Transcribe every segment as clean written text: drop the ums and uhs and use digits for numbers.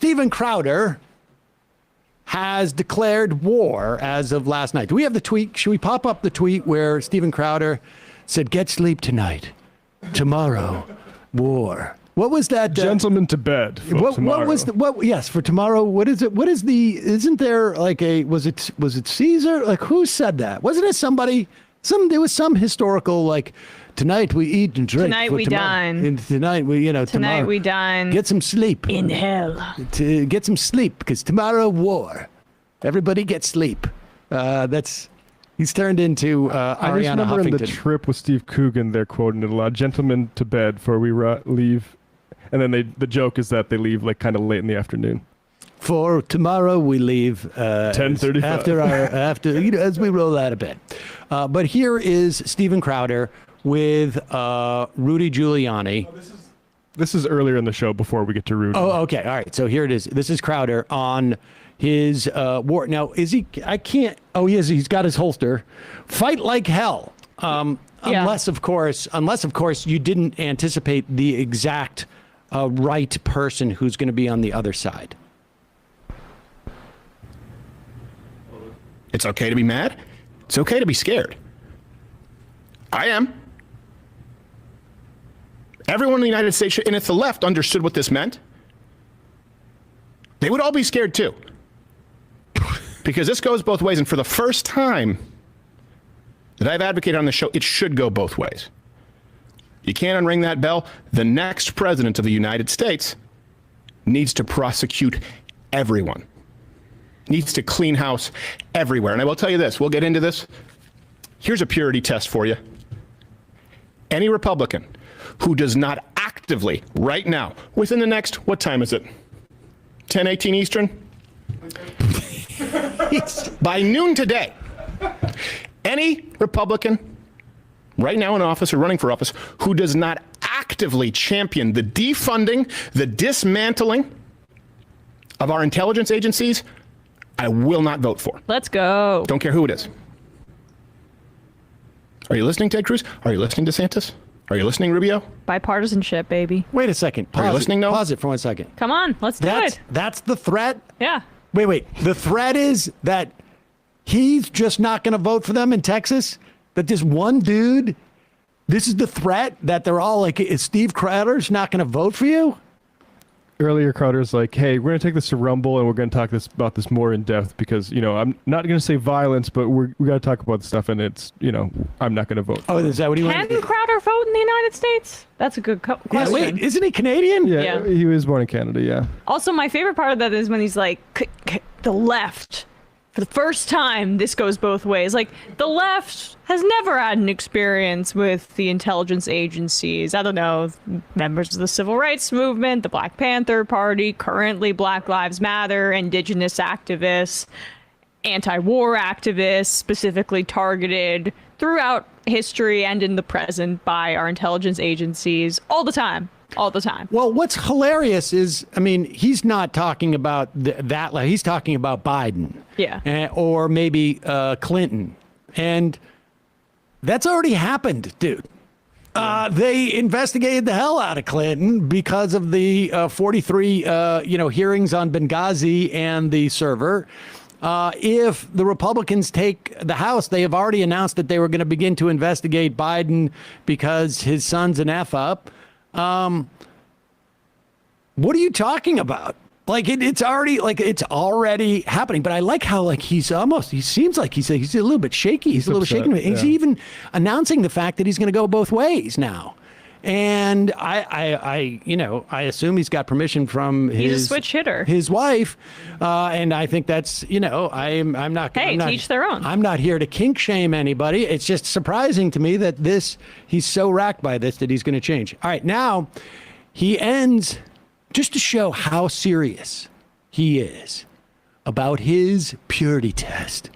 Steven Crowder has declared war as of last night. Do we have the tweet? Should we pop up the tweet where Steven Crowder said, "Get sleep tonight. Tomorrow, war." What was that? Gentlemen to bed. For what was yes, for tomorrow. What is it? What is isn't there like was it Caesar? Like, who said that? Wasn't it somebody? There was some historical, like, tonight we eat and drink. Tonight we dine. And tonight we, Tonight tomorrow, we dine. Get some sleep. In hell. To get some sleep, because tomorrow, war. Everybody get sleep. He's turned into I just Ariana remember Huffington. in the Trip with Steve Coogan, they're quoting it a lot. Gentlemen to bed, for we leave. And then the joke is that they leave like kind of late in the afternoon. For tomorrow we leave 10:35 after as we roll out of bed. But here is Steven Crowder with Rudy Giuliani. This is earlier in the show before we get to Rudy. Oh, okay, all right. So here it is. This is Crowder on his war. Now, is he? I can't. Oh, he is. He's got his holster. Fight like hell. Unless of course you didn't anticipate the exact right person who's going to be on the other side. It's okay to be mad. It's okay to be scared. I am. Everyone in the United States, and if the left understood what this meant, they would all be scared too. Because this goes both ways, and for the first time that I've advocated on the show, it should go both ways. You can't unring that bell. The next president of the United States needs to prosecute everyone. Needs to clean house everywhere. And I will tell you this, we'll get into this. Here's a purity test for you. Any Republican who does not actively, right now, within the next, what time is it? 10:18 Eastern? By noon today, any Republican right now in office or running for office who does not actively champion the defunding, the dismantling of our intelligence agencies, I will not vote for. Let's go. Don't care who it is. Are you listening, Ted Cruz? Are you listening, DeSantis? Are you listening, Rubio? Bipartisanship, baby. Wait a second. Are you listening, Noah? Pause it for 1 second. Come on, let's do it. That's the threat? Yeah. Wait. The threat is that he's just not going to vote for them in Texas? That this one dude, this is the threat? That they're all like, is Steve Crowder's not going to vote for you? Earlier, Crowder's like, hey, we're going to take this to Rumble and we're going to talk about this more in depth because, I'm not going to say violence, but we got to talk about stuff and it's, I'm not going to vote. Oh, is that what he wants? Can Crowder vote in the United States? That's a good question. Wait, isn't he Canadian? Yeah, he was born in Canada, yeah. Also, my favorite part of that is when he's like, the left. For the first time, this goes both ways. Like, the left has never had an experience with the intelligence agencies. I don't know, members of the civil rights movement, the Black Panther Party, currently Black Lives Matter, indigenous activists, anti-war activists, specifically targeted throughout history and in the present by our intelligence agencies all the time. All the time. Well, what's hilarious is, he's not talking about that. He's talking about Biden. Yeah. Or maybe Clinton. And that's already happened, dude. They investigated the hell out of Clinton because of the 43, hearings on Benghazi and the server. If the Republicans take the House, they have already announced that they were going to begin to investigate Biden because his son's an F-up. What are you talking about? Like it's already happening. But I like how he seems like he's a little bit shaky. He's a little upset, shaky. yeah. He's even announcing the fact that he's going to go both ways now. And I assume he's got permission from he's a switch hitter, his wife, and I think that's I'm not. Hey, teach their own. I'm not here to kink shame anybody. It's just surprising to me that he's so racked by this that he's going to change. All right, now he ends just to show how serious he is about his purity test.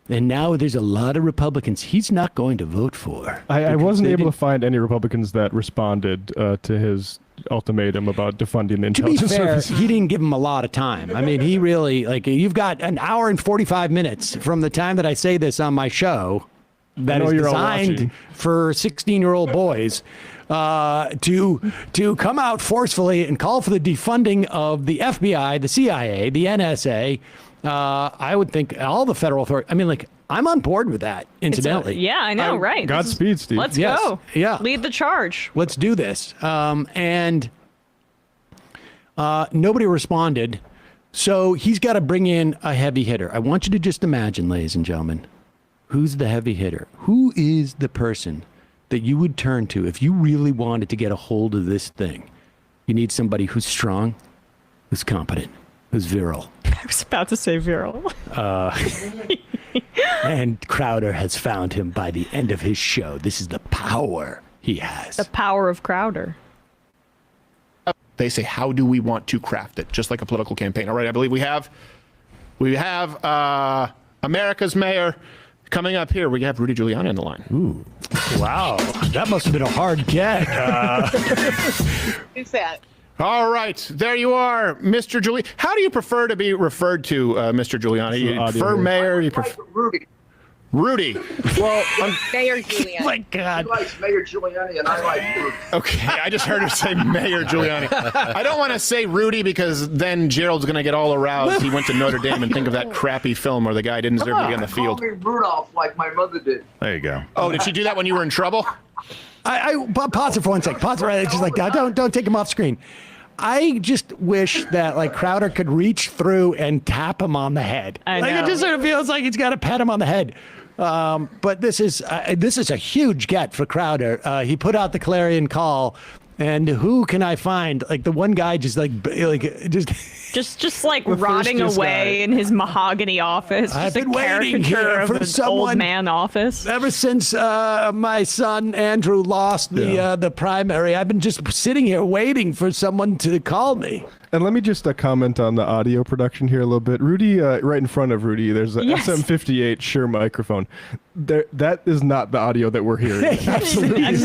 And now there's a lot of Republicans he's not going to vote for. I wasn't able to find any Republicans that responded to his ultimatum about defunding the intelligence service. To be fair, he didn't give him a lot of time. He really, you've got an hour and 45 minutes from the time that I say this on my show that is you're all designed watching. for 16-year-old boys to come out forcefully and call for the defunding of the FBI, the CIA, the NSA. I would think all the federal authorities. I mean, like, I'm on board with that, incidentally. Yeah, I know, right? Godspeed, Steve. Let's Yes. go. Yeah. Lead the charge. Let's do this. And nobody responded. So he's got to bring in a heavy hitter. I want you to just imagine, ladies and gentlemen, who's the heavy hitter? Who is the person that you would turn to if you really wanted to get a hold of this thing? You need somebody who's strong, who's competent, who's virile. I was about to say viral. And Crowder has found him by the end of his show. This is the power he has. The power of Crowder. They say, how do we want to craft it? Just like a political campaign. All right, I believe we have America's mayor coming up here. We have Rudy Giuliani on the line. Ooh. Wow. That must have been a hard get. Who's that? All right, there you are, Mr. Giuliani. How do you prefer to be referred to, Mr. Giuliani? You prefer mayor? You prefer Rudy. Rudy? Well, Mayor Giuliani. My God. He likes Mayor Giuliani, and I like Rudy. okay, I just heard her say Mayor Giuliani. I don't want to say Rudy because then Gerald's going to get all aroused. He went to Notre Dame and think of that crappy film where the guy didn't deserve to be on the field. Call me Rudolph like my mother did. There you go. Oh, did she do that when you were in trouble? Pause it for 1 second. Pause it right. It's just like that. Don't take him off screen. I just wish that like Crowder could reach through and tap him on the head. I Like know. it just sort of feels like he's got to pat him on the head. But this is a huge get for Crowder. He put out the clarion call, and who can I find? Like the one guy just Just like rotting first away guy. in his mahogany office. I've Just a been waiting caricature here of for an someone- old man office. Ever since my son Andrew lost the primary, I've been just sitting here waiting for someone to call me. And let me just comment on the audio production here a little bit. Rudy, right in front of Rudy, there's a Yes. SM58 Shure microphone. That is not the audio that we're hearing.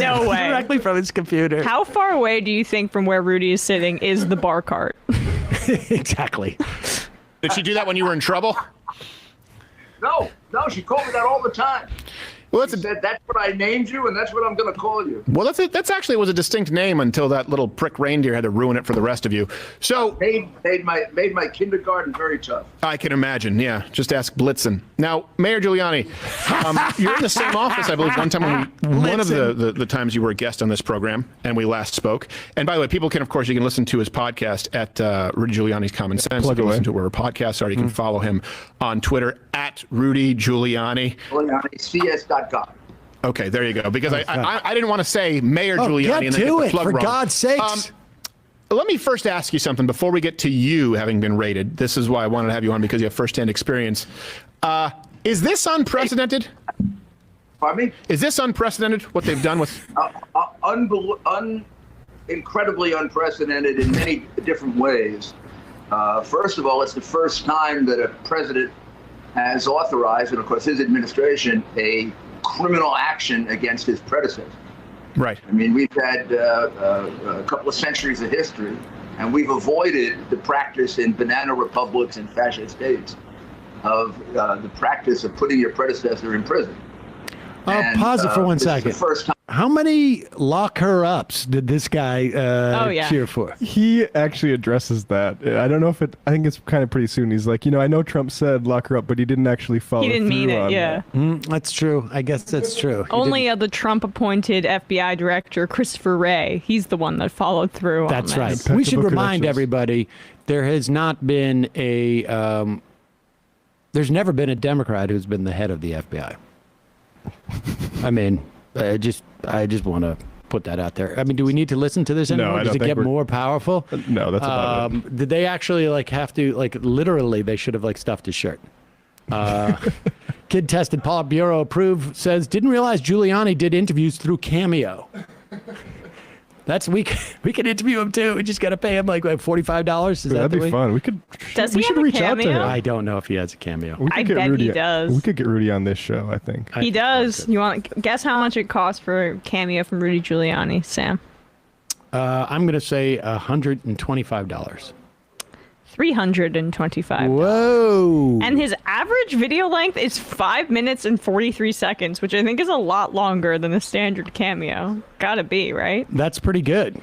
No way. Directly from his computer. How far away do you think from where Rudy is sitting is the bar cart? Exactly. Did she do that when you were in trouble? No, she called me that all the time. Well, She said, that's what I named you, and that's what I'm going to call you. Well, that's actually was a distinct name until that little prick reindeer had to ruin it for the rest of you. So Made my kindergarten very tough. I can imagine. Yeah, just ask Blitzen. Now, Mayor Giuliani, you're in the same office, I believe. One time, one of the times you were a guest on this program, and we last spoke. And by the way, people can, of course, you can listen to his podcast at Rudy Giuliani's Common Sense. You can listen to where podcasts are. You can follow him on Twitter at Rudy Giuliani. GiulianiCS.com. Okay, there you go. Because I didn't want to say Mayor Giuliani Get and then to get the it, plug for wrong. God's sakes. Let me first ask you something before we get to you having been raided. This is why I wanted to have you on, because you have firsthand experience. Is this unprecedented? Pardon me? Is this unprecedented, what they've done with... Incredibly unprecedented in many different ways. First of all, it's the first time that a president has authorized, and of course his administration, a criminal action against his predecessor. Right. I mean, we've had a couple of centuries of history, and we've avoided the practice in banana republics and fascist states of the practice of putting your predecessor in prison. Pause it for 1 this is the second. first time. How many lock her ups did this guy cheer for? He actually addresses that. I don't know if it. I think it's kind of pretty soon. He's like, I know Trump said lock her up, but he didn't actually follow. He didn't mean through it, on yeah. that. That's true. I guess that's true. He Only didn't- the Trump-appointed FBI director, Christopher Wray. He's the one that followed through That's on right. this. We should Impeccable remind credentials. everybody there has not been there's never been a Democrat who's been the head of the FBI. I mean, I just want to put that out there. I mean, do we need to listen to this No, anymore? I Does don't it think get we're- more powerful? No, that's about it. Did they actually have to literally? They should have stuffed his shirt. Kid tested, Politburo approved. Says didn't realize Giuliani did interviews through Cameo. We could interview him too. We just got to pay him $45. Is that That'd the be way? fun. We could. Does we he should have a reach out to cameo? him. I don't know if he has a cameo. We could I get bet he Rudy, does. We could get Rudy on this show, I think. He does. You want to guess how much it costs for a cameo from Rudy Giuliani, Sam? I'm going to say $125. $325. Whoa. And his average video length is 5 minutes and 43 seconds, which I think is a lot longer than the standard cameo. Gotta be, right? That's pretty good.